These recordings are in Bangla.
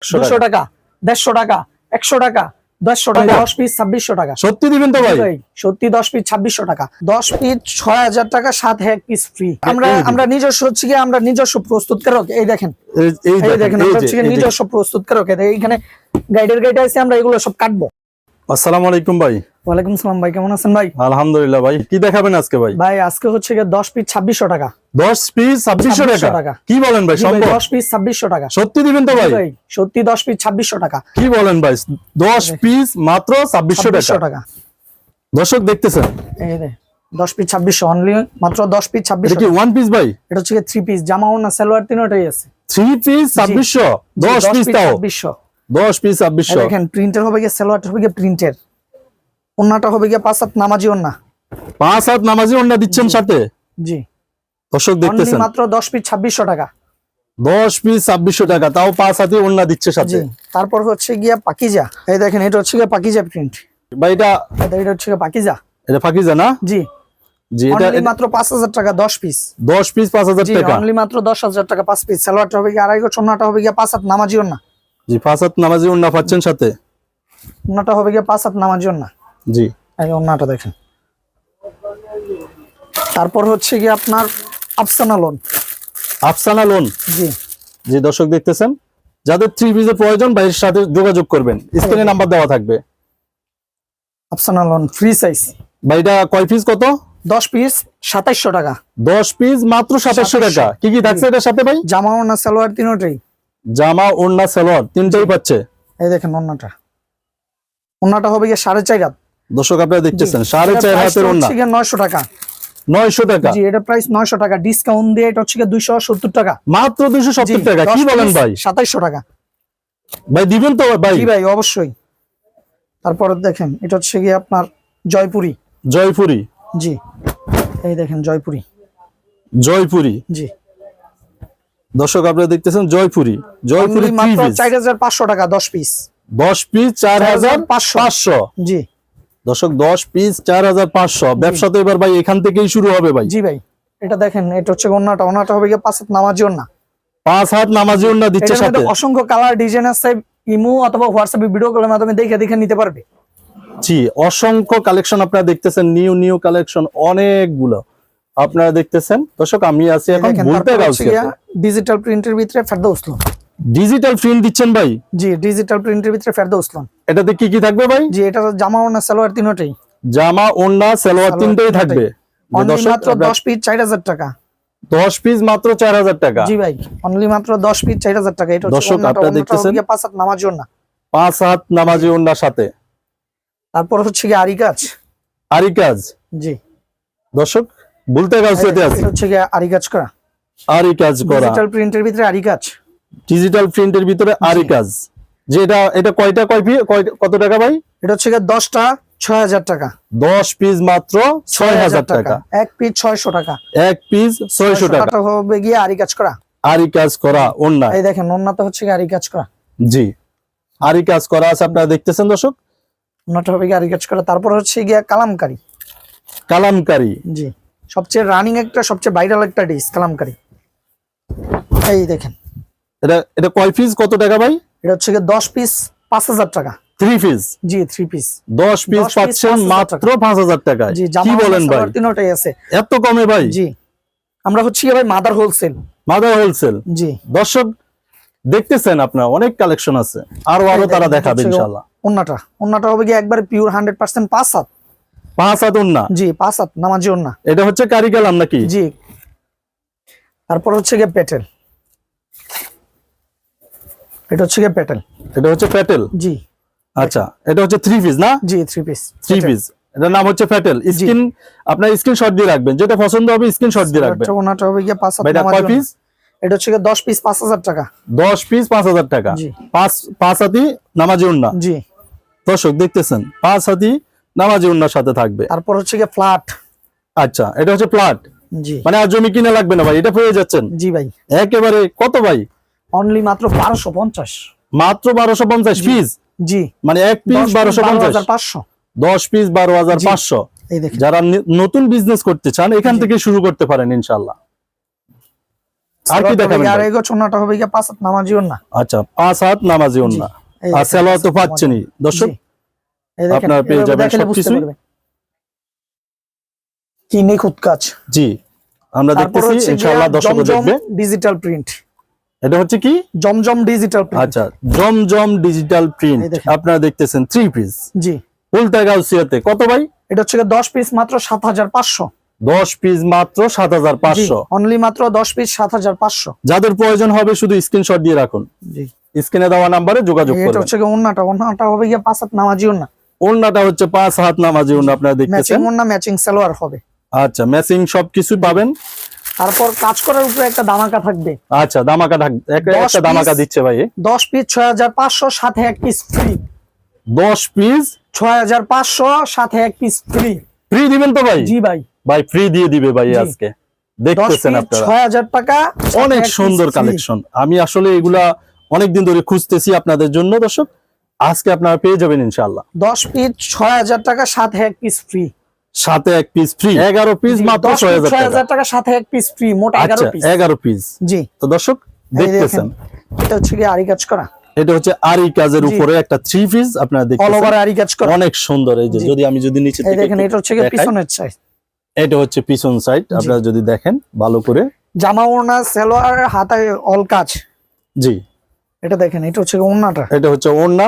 200 টাকা 150 টাকা 100 টাকা 100 টাকা 10 পিস 2600 টাকা। সত্যি দিবেন তো ভাই? সত্যি 10 পিস 2600 টাকা। 10 পিস 6000 টাকা, সাথে এক পিস ফ্রি। আমরা নিজস্ব হচ্ছে কি, আমরা নিজস্ব প্রস্তুতকারক। এই দেখেন, এই দেখেন, আমরা হচ্ছে নিজস্ব প্রস্তুতকারক। এইখানে গাইড আছে, আমরা এগুলো সব কাটবো। আসসালামু আলাইকুম ভাই। ওয়ালাইকুম সালাম ভাই, কেমন আছেন ভাই? আলহামদুলিল্লাহ ভাই। কি দেখাবেন আজকে ভাই? ভাই আজকে হচ্ছে কি 10 পিস 2600 টাকা। 10 পিস 2600 টাকা? কি বলেন ভাই? সম্ভব? 10 পিস 2600 টাকা। সত্যি দিবেন তো ভাই? সত্যি 10 পিস 2600 টাকা। কি বলেন ভাই? 10 পিস মাত্র 2600 টাকা। দর্শক দেখতেছেন, এই যে 10 পিস 2600 অনলি, মাত্র 10 পিস 2600। এটা কি ওয়ান পিস ভাই? এটা হচ্ছে 3 পিস, জামা ওড়না সালোয়ার তিনটাই আছে। 3 পিস 2600? 10 পিস তাও 2600। 10 পিস 2600। দেখেন, প্রিন্টার হবে কি, সালোয়ারটা হবে কি প্রিন্টের, ওড়নাটা হবে কি 5 হাত নামাজি ওড়না। 5 হাত নামাজি ওড়না দিচ্ছেন সাথে? জি। দর্শক দেখতেছেন, মাত্র 10 পিস 2600 টাকা। 10 পিস 2600 টাকা, তাও 5 হাতে ওড়না দিচ্ছে সাথে। তারপর হচ্ছে গিয়া পাকিজা। এই দেখেন, এটা হচ্ছে গিয়া পাকিজা প্রিন্ট ভাই। এটা হচ্ছে গিয়া পাকিজা। এটা পাকিজা না? জি জি। এটা মাত্র 5000 টাকা 10 পিস। 10 পিস 5000 টাকা অনলি মাত্র 10000 টাকা 5 পিস। সালোয়ারটা হবে কি আড়াই গজ, ওড়নাটা হবে কি 5 হাত নামাজি ওড়না। জি, 5 হাত নামাজি ওড়না পাচ্ছেন সাথে। ওড়নাটা হবে কি 5 হাত নামাজি ওড়না। জি, এই ওড়নাটা দেখেন। তারপর হচ্ছে কি আপনার আফসানা লোন। আফসানা লোন। জি জি, দর্শক দেখতেছেন, যাদের 3 পিসের প্রয়োজন ভাইয়ের সাথে যোগাযোগ করবেন, স্ক্রিনে নাম্বার দেওয়া থাকবে। Afsana loan free size. ভাই এটা কয় পিস কত? 10 পিস 2700 টাকা। 10 পিস মাত্র 2700 টাকা। কি কি থাকছে এটার সাথে ভাই? জামা ওড়না সালোয়ার তিনটাই। জামা ওড়না সালোয়ার তিনটাই পাচ্ছে। এই দেখেন ওড়নাটা হবে কি 4.5 হাত। দর্শক আপনারা দেখতেছেন 4.5 হাতের ওড়না 900 টাকা। 900 টাকা? জি, এটা প্রাইস 900 টাকা, ডিসকাউন্ট দিয়ে এটা হচ্ছে 270 টাকা। মাত্র 270 টাকা? কি বলেন ভাই? 2700 টাকা ভাই দিবেন তো ভাই? জি ভাই, অবশ্যই। তারপর দেখেন, এটা হচ্ছে কি আপনার জয়পুরি। জয়পুরি। জি, এই দেখেন জয়পুরি। জয়পুরি। জি, দর্শক আপনারা দেখতেছেন জয়পুরি। জয়পুরি মাত্র 4500 টাকা 10 পিস। 10 পিস 4500। জি দর্শক 10 পিস 4500। ব্যবসা তো এবার ভাই এখান থেকেই শুরু হবে ভাই। জি ভাই, এটা দেখেন, এটা হচ্ছে ওড়নাটা হবে কি 5 হাত নামাজি ওড়না। 5 হাত নামাজি ওড়না দিচ্ছে সাথে। অসংখ্য কালার ডিজাইন আছে, ইমো অথবা হোয়াটসঅ্যাপে ভিডিও কলের মাধ্যমে দেখে নিতে পারবে। জি, অসংখ্য কালেকশন আপনারা দেখতেছেন, নিউ কালেকশন অনেকগুলো আপনারা দেখতেছেন। দর্শক আমি আছি এখন বলতে গাউছি। ডিজিটাল প্রিন্টের ভিতরে ফেরদৌস লোন। ডিজিটাল প্রিন্ট দিচ্ছেন ভাই? জি, ডিজিটাল প্রিন্টের ভিতরে ফেরদৌস লোন। এটাতে কি কি থাকবে ভাই? জি, এটা জামা ওড়না সালোয়ার তিনটাই। জামা ওড়না সালোয়ার তিনটাই থাকবে। অনলি মাত্র 10 পিস 4000 টাকা। 10 পিস মাত্র 4000 টাকা? জি ভাই, অনলি মাত্র 10 পিস 4000 টাকা। এটা দর্শক আপনারা দেখতেছেন 5 হাত নামাজি ওড়না। 5 হাত নামাজি ওড়নার সাথে। তারপর হচ্ছে কি আরি কাজ। আরি কাজ? জি দর্শক বলতে গাউছি আছে। এটা হচ্ছে কি আরি কাজ করা। আরি কাজ করা, ডিজিটাল প্রিন্টের ভিতরে আরি কাজ। ডিজিটাল প্রিন্টের ভিতরে আরি কাজ। যে এটা কয়টা কত টাকা ভাই? এটা হচ্ছে 10টা 6000 টাকা। 10 পিস মাত্র 6000 টাকা। এক পিস 600 টাকা। এক পিস 600 টাকা হবে গিয়ে আরি কাজ করা। আরি কাজ করা ওড়না। এই দেখেন, ওড়নাটা হচ্ছে আরি কাজ করা। জি, আরি কাজ করা আছে, আপনারা দেখতেছেন দর্শক। ওড়নাটা হবে আরি কাজ করা। তারপর হচ্ছে গিয়া কালামকারী। কালামকারী? জি, সবচেয়ে রানিং একটা, সবচেয়ে ভাইরাল একটা ডিশ কালামকারী। এই দেখেন, এটা কয় পিস কত টাকা ভাই? এটা হচ্ছে 10 পিস 5000 টাকা। 3 পিস? জি, 3 পিস 10 পিস পাচ্ছেন মাত্র 5000 টাকায়। কি বলেন ভাই? তিনটাই আছে। এত কমে ভাই? জি, আমরা হচ্ছে ভাই মাদার হোলসেল। Mother wholesale? জি। দর্শক দেখতেছেন আপনারা অনেক কালেকশন আছে, আরো তারা দেখাবে ইনশাআল্লাহ। ওড়নাটা হবে কি একবারে পিওর 100% 5 হাত। 5 হাত ওড়না? জি, 5 হাত নামাজি ওড়না। এটা হচ্ছে কারিকালাম নাকি? জি। তারপর হচ্ছে গিয়ে পেটেল। এটা হচ্ছে গিয়ে পেটেল। এটা হচ্ছে প্যাটেল? জি। আচ্ছা, এটা হচ্ছে 3 পিস না? জি, 3 পিস। 3 পিস, এটার নাম হচ্ছে প্যাটেল। আপনার স্ক্রিনশট দিয়ে রাখবেন, যেটা পছন্দ হবে স্ক্রিনশট দিয়ে রাখবেন। ওড়নাটা হবে গিয়ে 5 হাত এটা নামাজি কয় পিস? এটা হচ্ছে 10 পিস 5000 টাকা। 10 পিস 5000 টাকা। জি। 5 হাতি নামাজি ওড়না। জি, দর্শক দেখতেছেন 5 হাতি নামাজি ওড়নার সাথে থাকবে। তারপর হচ্ছে গিয়ে ফ্ল্যাট। আচ্ছা, এটা হচ্ছে প্লাট? জি। মানে আর জমি কিনা লাগবে না ভাই, এটা পেয়ে যাচ্ছেন? জি ভাই। একেবারে কত ভাই? অনলি মাত্র 1250। মাত্র 1250 পিস? জি, মানে এক পিস 1250। 500। 10 পিস 12500। এই দেখেন, যারা নতুন বিজনেস করতে চান এখান থেকে শুরু করতে পারেন ইনশাআল্লাহ। আর কি দেখাবেন আর এই গোছনাটা হবে কি 5 হাত নামাজি ওন্না। আচ্ছা 5 হাত নামাজি ওন্না। আর সালোয়ার তো পাচ্ছেনই দর্শক, আপনারা পেয়ে যাবেন সবকিছু। কি নিখুঁত কাজ। জি আমরা দেখতেছি ইনশাআল্লাহ দর্শক দেখবে। ডিজিটাল প্রিন্ট, এটা হচ্ছে কি জমজম ডিজিটাল প্রিন্ট। আচ্ছা জমজম ডিজিটাল প্রিন্ট আপনারা দেখতেছেন 3 পিস। জি উল্টা গাউসিয়াতে কত ভাই? এটা হচ্ছে 10 পিস মাত্র 7500। 10 পিস মাত্র 7500, অনলি মাত্র 10 পিস 7500। যাদের প্রয়োজন হবে শুধু স্ক্রিনশট দিয়ে রাখুন। জি স্ক্রিনে দেওয়া নম্বরে যোগাযোগ করুন। এটা হচ্ছে ওন্নাটা হবে কি 5 হাত নামাজি ওন্না। ওন্নাটা হচ্ছে 5 হাত নামাজি ওন্না আপনারা দেখতেছেন। ম্যাচিং ওন্না, ম্যাচিং সালোয়ার হবে। আচ্ছা ম্যাচিং সবকিছু পাবেন। তারপর কাজ করার উপরে একটা দামাকা থাকবে। আচ্ছা দামাকা একটা দামাকা দিচ্ছে ভাই। 10 পিস 6500, সাথে এক পিস ফ্রি। 10 পিস 6500, সাথে এক পিস ফ্রি। ফ্রি দিবেন তো ভাই? জি ভাই, ভাই ফ্রি দিয়ে দিবে ভাই আজকে। দেখতেছেন আপনারা 6000 টাকা, অনেক সুন্দর কালেকশন। আমি আসলে এগুলা অনেকদিন ধরে খুঁজতেছি আপনাদের জন্য দর্শক, আজকে আপনারা পেয়ে যাবেন ইনশাআল্লাহ। 10 পিস 6000 টাকা, সাথে এক পিস ফ্রি। সাথে এক পিস ফ্রি, 11 পিস মাত্র 6000 টাকা, সাথে এক পিস ফ্রি, মোট 11 পিস। 11 পিস। জি তো দর্শক দেখতেছেন এটা হচ্ছে কি আরি কাজ করা। এটা হচ্ছে আরি কাজের উপরে একটা 3 পিস আপনারা দেখতেছেন, অল ওভার আরি কাজ করা, অনেক সুন্দর। এই যে যদি নিচে থেকে দেখেন, এটা হচ্ছে কি পিছনের সাইড। এটা হচ্ছে পিছন সাইড, আপনারা যদি দেখেন ভালো করে। জামা ওড়না সালোয়ার হাতায় অল কাজ। জি এটা দেখেন, এটা হচ্ছে ওড়নাটা। এটা হচ্ছে ওড়না।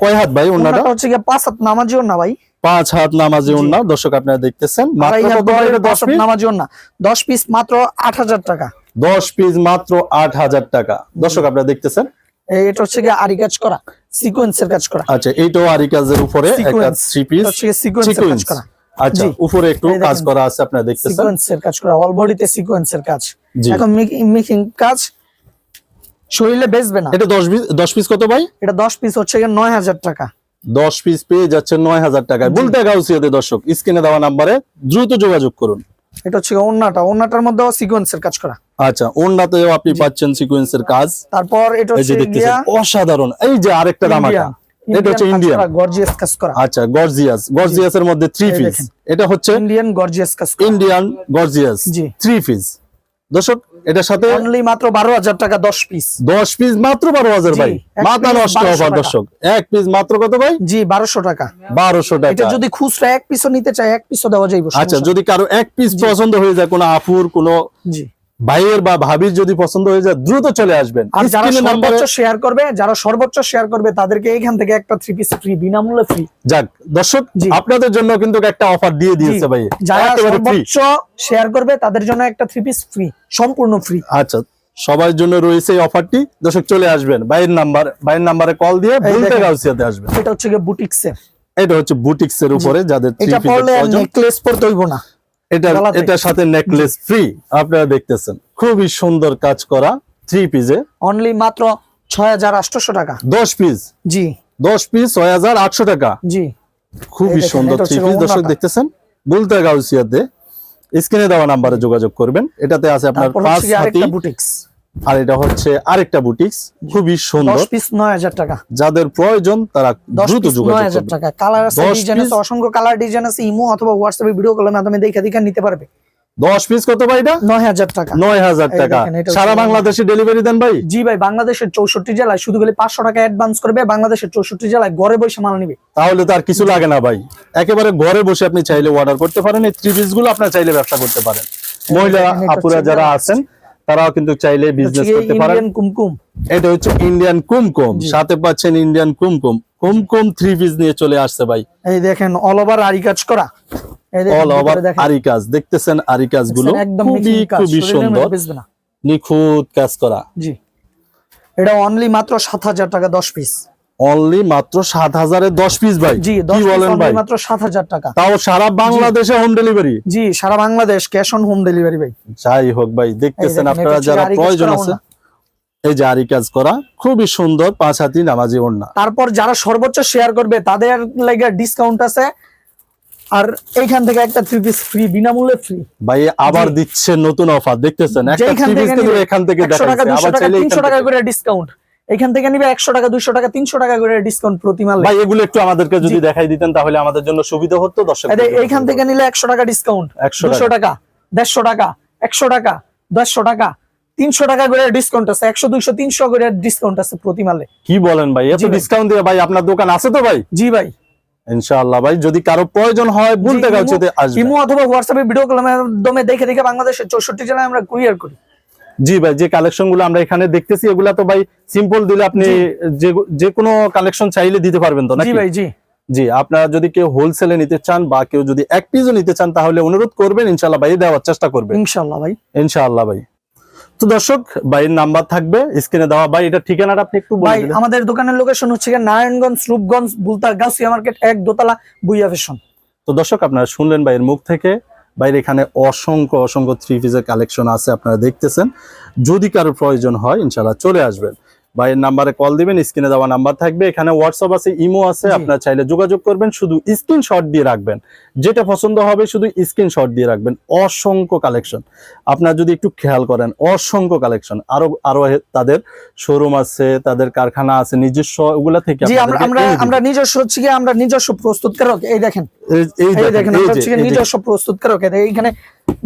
কয় হাত ভাই ওড়নাটা? হচ্ছে কি 5 হাত নামাজি ওড়না ভাই। 5 হাত নামাজি ওড়না দর্শক আপনারা দেখতেছেন। মাত্র কত ভাই? 10 পিস নামাজি ওড়না, 10 পিস মাত্র 8000 টাকা। 10 পিস মাত্র 8000 টাকা দর্শক আপনারা দেখতেছেন। এটা হচ্ছে কি আরি কাজ করা, সিকোয়েন্সের কাজ করা। আচ্ছা এইটাও আরি কাজের উপরে একটা 3 পিস সিকোয়েন্সের কাজ করা। আচ্ছা উপরে একটু কাজ করা আছে আপনারা দেখতেছেন, সিকোয়েন্সের কাজ করা, অল বডিতে সিকোয়েন্সের কাজ। এখন মেকিং কাজ শরীরে বেচবে না। এটা 10 পিস কত ভাই? এটা 10 পিস হচ্ছে 9000 টাকা। 10 পিস পেয়ে যাচ্ছে 9000 টাকায়। বলতে গাউসিয়াতে দর্শক স্ক্রিনে দেওয়া নম্বরে দ্রুত যোগাযোগ করুন। এটা হচ্ছে ওড়নাটার মধ্যেও সিকোয়েন্সের কাজ করা। আচ্ছা ওড়নাতেও আপনি পাচ্ছেন সিকোয়েন্সের কাজ। তারপর এটা হচ্ছে অসাধারণ। এই যে আরেকটা দামাকা, এটা হচ্ছে ইন্ডিয়ান গর্জিয়াস কাজ করা। আচ্ছা গর্জিয়াসের মধ্যে 3 পিস। এটা হচ্ছে ইন্ডিয়ান গর্জিয়াস কাজ করা, ইন্ডিয়ান গর্জিয়াস 3 পিস দর্শক। এটার সাথে অনলি মাত্র 12000 টাকা 10 পিস। 10 পিস মাত্র 12000 ভাই, মাথা নষ্ট অফার দর্শক। এক পিস মাত্র কত ভাই? জি 1200 টাকা। 1200 টাকা। এটা যদি খুচরা এক পিসও নিতে চায়, এক পিসও দেওয়া যাবে। আচ্ছা যদি কারো এক পিস পছন্দ হয়ে যায়, কোন আপুর কোন ভাইয়ের বা ভাবির যদি পছন্দ হয়ে যায়, দ্রুত চলে আসবেন। আর যারা সর্বোচ্চ শেয়ার করবে তাদেরকে এখান থেকে একটা 3 পিস ফ্রি, বিনামূল্যে ফ্রি। যাক দর্শক আপনাদের জন্য কিন্তু একটা অফার দিয়ে দিয়েছে ভাই। যারা সর্বোচ্চ শেয়ার করবে তাদের জন্য একটা 3 পিস ফ্রি, সম্পূর্ণ ফ্রি। আচ্ছা সবার জন্য রয়েছে এই অফারটি দর্শক, চলে আসবেন। ভাইয়ের নাম্বারে কল দিয়ে বলতে গাউসিয়াতে আসবেন। এটা হচ্ছে বুটিক্সের, এটা হচ্ছে বুটিক্সের উপরে যাদের 3 এটা পিস পরলে নেকলেস পরতে হইব না। এটার সাথে নেকলেস ফ্রি আপনারা দেখতেছেন। খুবই সুন্দর কাজ করা 3 পিসে, অনলি মাত্র 6800 টাকা 10 পিস। জি 10 পিস 6800 টাকা। জি খুবই সুন্দর 3 পিস দর্শক দেখতেছেন। বলতে গাউসিয়াতে স্ক্রিনে দেওয়া নম্বরে যোগাযোগ করবেন। এটাতে আছে আপনার 5 হাতি বুটিক্স, আর এটা হচ্ছে আরেকটা বুটিক্স, খুবই সুন্দর। 10 পিস 9000 টাকা। যাদের প্রয়োজন তারা দ্রুত যোগাযোগ করুন। 9000 টাকা। কালার আছে, ডিজাইন আছে, অসংখ্য কালার ডিজাইন আছে। ইমো অথবা হোয়াটসঅ্যাপে ভিডিও কলের মাধ্যমে দেখে নিতে পারবে। 10 পিস কত ভাই? এটা 9000 টাকা। 9000 টাকা। সারা বাংলাদেশে ডেলিভারি দেন ভাই? জি ভাই, বাংলাদেশের 64 জেলায়। শুধু গেলে 500 টাকা অ্যাডভান্স করবে, বাংলাদেশের 64 জেলায় ঘরে বসে মাল নিবে। তাহলে তো আর কিছু লাগে না ভাই, একেবারে ঘরে বসে আপনি চাইলে অর্ডার করতে পারেন। এই 3 পিস গুলো আপনারা চাইলে ব্যবসা করতে পারেন। মহিলা আপুরা যারা আছেন তারাও কিন্তু চাইলে বিজনেস করতে পারেন। ইন্ডিয়ান কুমকুম, এটা হচ্ছে ইন্ডিয়ান কুমকুম, সাথে পাচ্ছেন ইন্ডিয়ান কুমকুম। 3 পিস নিয়ে চলে আসছে ভাই। এই দেখেন অল ওভার আরি কাজ করা, অল ওভার আরি কাজ দেখতেছেন। আরি কাজ গুলো খুবই সুন্দর, নিখুঁত কাজ করা। জি এটা অনলি মাত্র 7000 টাকা 10 পিস। অনলি মাত্র 7000 এ 10 পিস ভাই? জি কি বলেন ভাই? মাত্র 7000 টাকা, তাও সারা বাংলাদেশে হোম ডেলিভারি? জি সারা Bangladesh, cash on home delivery ভাই। যাই হোক ভাই, দেখতেছেন আপনারা যারা প্রয়োজন আছে, এই যে আরি কাজ করা খুবই সুন্দর 5 হাতি নামাজি ওড়না। তারপর যারা সর্বোচ্চ শেয়ার করবে তাদের লাগি ডিসকাউন্ট আছে, আর এইখান থেকে একটা 3 পিস ফ্রি, বিনামূল্যে ফ্রি ভাই। আবার দিচ্ছে নতুন অফার দেখতেছেন। একটা 3 পিস কিন্তু এখান থেকে দেখাচ্ছি, আবার চাইলে 300 টাকা করে ডিসকাউন্ট। এখান থেকে নিবে 100 টাকা, 200 টাকা, 300 টাকা করে ডিসকাউন্ট প্রতি মালে। ভাই এগুলো একটু আমাদেরকে যদি দেখাই দিতেন তাহলে আমাদের জন্য সুবিধা হতো দর্শক। এইখান থেকে নিলে 100 টাকা ডিসকাউন্ট, 200 টাকা, 150 টাকা, 100 টাকা, 150 টাকা, 300 টাকা করে ডিসকাউন্ট আছে, 100 200 300 করে ডিসকাউন্ট আছে প্রতি মালে। কি বলেন ভাই, এত জি ভাই। ডিসকাউন্ট দিয়ে ভাই আপনার দোকান আছে তো ভাই? জি ভাই, ইনশাআল্লাহ ভাই, যদি কারো প্রয়োজন হয় বলতে কাছে আসবে। ইমো অথবা হোয়াটসঅ্যাপে ভিডিও কলের মাধ্যমে দেখে দেখে বাংলাদেশের 64 জেলায় আমরা কুরিয়ার করি। জি ভাই, যে কালেকশন গুলো আমরা এখানে দেখতেছি এগুলা তো ভাই সিম্পল দিলে আপনি যে কোনো কালেকশন চাইলে দিতে পারবেন তো নাকি? জি ভাই, জি জি, আপনারা যদি কেউ হোলসেলে নিতে চান বা কেউ যদি এক পিসও নিতে চান তাহলে অনুরোধ করবেন, ইনশাআল্লাহ ভাই দেওয়ার চেষ্টা করবেন। ইনশাআল্লাহ ভাই, ইনশাআল্লাহ ভাই। তো দর্শক, ভাইয়ের নাম্বার থাকবে স্ক্রিনে দেওয়া। ভাই এটা ঠিকানাটা আপনি একটু বলে ভাই দিবেন। আমাদের দোকানের লোকেশন হচ্ছে নারায়ণগঞ্জ, রূপগঞ্জ, বুলতা গাউসিয়া মার্কেট 1 দোতলা, বুইয়া ফ্যাশন। তো দর্শক, আপনারা শুনলেন ভাইয়ের মুখ থেকে। বাইরে এখানে অসংখ্য অসংখ্য থ্রি পিসের কালেকশন আছে, আপনারা দেখতেছেন। যদি কারো প্রয়োজন হয় ইনশাআল্লাহ চলে আসবেন, ভাইয়ের নাম্বারে কল দিবেন, স্ক্রিনে দেওয়া নাম্বার থাকবে। এখানে হোয়াটসঅ্যাপ আছে, ইমো আছে, আপনারা চাইলে যোগাযোগ করবেন। শুধু স্ক্রিনশট দিয়ে রাখবেন, যেটা পছন্দ হবে শুধু স্ক্রিনশট দিয়ে রাখবেন। অসংখ্য কালেকশন আপনারা যদি একটু খেয়াল করেন, অসংখ্য কালেকশন। আরো তাদের শোরুম আছে, তাদের কারখানা আছে নিজস্ব, ওগুলা থেকে জি আমরা নিজস্ব হচ্ছে কি আমরা নিজস্ব প্রস্তুতকারক। এই দেখেন, এই দেখেন আমরা হচ্ছে নিজস্ব প্রস্তুতকারক। এইখানে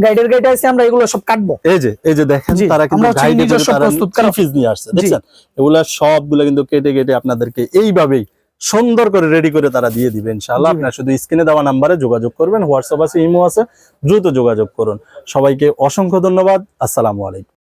গাইডের গাইড আছে, আমরা এগুলো সব কাটবো। এই যে দেখেন, তারা কিন্তু গাইডে নিজস্ব প্রস্তুতকারক পিস নিয়ে আসছে, দেখছেন? এগুলা সবগুলো কিন্তু কেটে কেটে আপনাদেরকে এইভাবেই সুন্দর করে রেডি করে তারা দিয়ে দিবে ইনশাআল্লাহ। আপনারা শুধু স্ক্রিনে দেওয়া নাম্বারে যোগাযোগ করবেন, হোয়াটসঅ্যাপ আছে, ইমো আছে, দ্রুত যোগাযোগ করুন। সবাইকে অসংখ্য ধন্যবাদ। আসসালামু আলাইকুম।